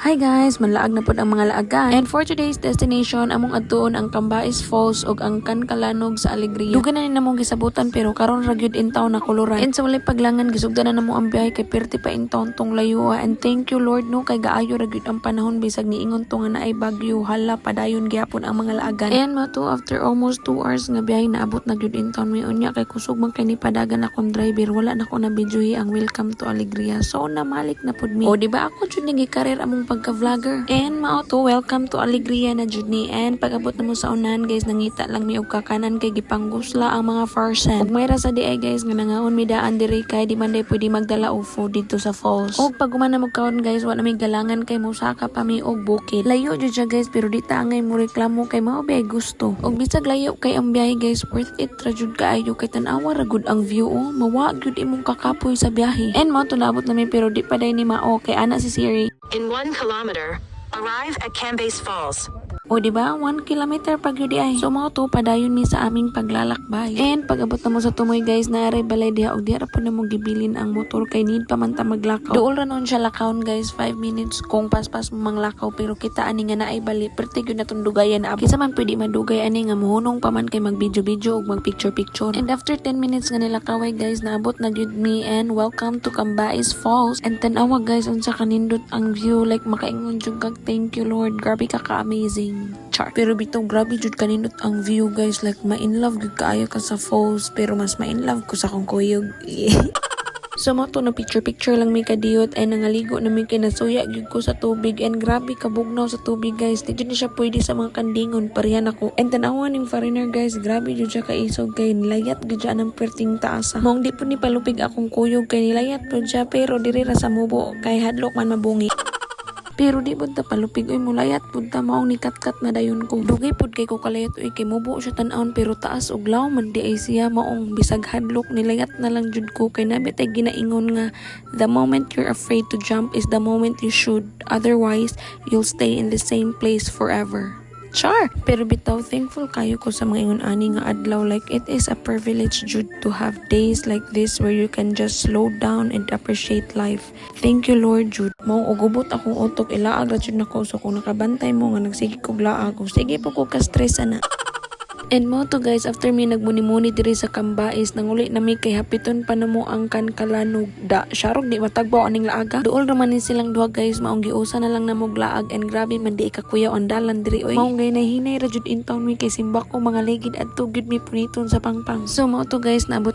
Hi guys, manlaag na pod ang mga laagan. And for today's destination, among adtuon ang Cambais Falls ug ang Kankalanog sa Alegria. Dugan na ni namong gisabutan pero karon ra gyud in town na kuluran. And sa walay paglangan gisugdan na namo ang biyahe kay perti pa in town tong layua. And thank you Lord no kay gaayo ra gyud ang panahon bisag niingon to nga naay bagyo hala padayon gyapon ang mga laagan. And mato after almost 2 hours nga biyahe naabot na gyud in town mi unya kay kusog man kay ni padagan akong driver wala na ko na videohi ang Welcome to Alegria. So namalik na pod mi. O di ba ako jud ni gi-career among pagka-vlogger. And mao to welcome to Alegria na jud ni. And pag-abot na mo sa unahan guys nangita lang mi og kakanan kay gipanggusla ang mga farsen. Ug mayra sa di ay guys nga nangaon mi daan diri kay di man day pwede magdala og food dito sa falls. Og pag human na mo kaon guys wa na mi galangan kay musaka pa mi og bukid. Layo jud siya guys pero di ta angay mo reklamo kay mao bay gusto. Og bisag layo kay ang biyahe guys worth it ra jud kaayo kay tan-awa ra gud ang view oh. Mawa gyud imong kakapoy sa biyahe. And mao to naabot na mi pero di pa day ni mao kay ana si Siri. In 1 kilometer, arrive at Cambais Falls. O diba 1 kilometer pag yun di ay. So mao to padayon mi sa aming paglalakbay. And pag abot na mo sa tumoy guys na aray balay diha og diha ra po na mo gibilin ang motor kay need pa man ta maglakaw. Duol ra noon siya lakawon guys 5 minutes kung paspas mo manglakaw pero kita ani nga naay bali perti gyud natong dugayan na kisa man pwede madugay ani nga mohunong pa man kay mag video og mag picture. And after 10 minutes nga nilakaway guys naabot na gyud mi and welcome to Cambais Falls. And tan-awa guys unsa kanindot ang view like makaingon jud kag thank you Lord. Grabe ka amazing. Char. Pero bitong grabe jud kanindot ang view guys like ma-in love gyud kaayo ka sa falls pero mas ma-in love ko sa akong kuyog. So mo to na picture lang mi kadiyot ay nangaligo na mi kay nasuya gyud ko sa tubig and grabe kabugnaw sa tubig guys. Di jud na siya pwede sa mga kandingon parehan ako. And tanawa ning foreigner guys grabe jud siya kaisog kay nilayat gyud siya ng perting taasa. Mong di po ni palupig akong kuyog kay nilayat po siya pero diri ra sa mubo kay hadlok man mabungi. Pero di pud ta palupig oy mulayat pud ta maong ni kat-kat na dayon ko. Dugay pud kay ko kalayat oy kay mubo siya tan-aon pero taas og law man di ay siya maong bisag hadlok nilayat na lang jud ko kay nabi tay ginaingon nga the moment you're afraid to jump is the moment you should, otherwise you'll stay in the same place forever. Char! Pero bitaw thankful kayo ko sa mga ingon ani nga adlaw like it is a privilege jud to have days like this where you can just slow down and appreciate life. Thank you Lord jud. Mao ugubot akong utok ilaag ra jud nako so kung nakabantay mo nga nagsige kog laag ko sige po ko ka stress ana. And mo to guys, after mi nagmuni-muni diri sa Cambais, nanguli na mi kay hapiton pa na mo ang Kankalanog. Da, syarog di matagbaw aning laaga. Duol raman ni silang duha guys, maong giusa na lang na mo laag and grabe man di ikakuyaw ang dalan diri oy. Maong gay nahinay ra jud in town mi kay simba ko mga ligid at tugid mi puniton sa pangpang. So mo to guys, naabot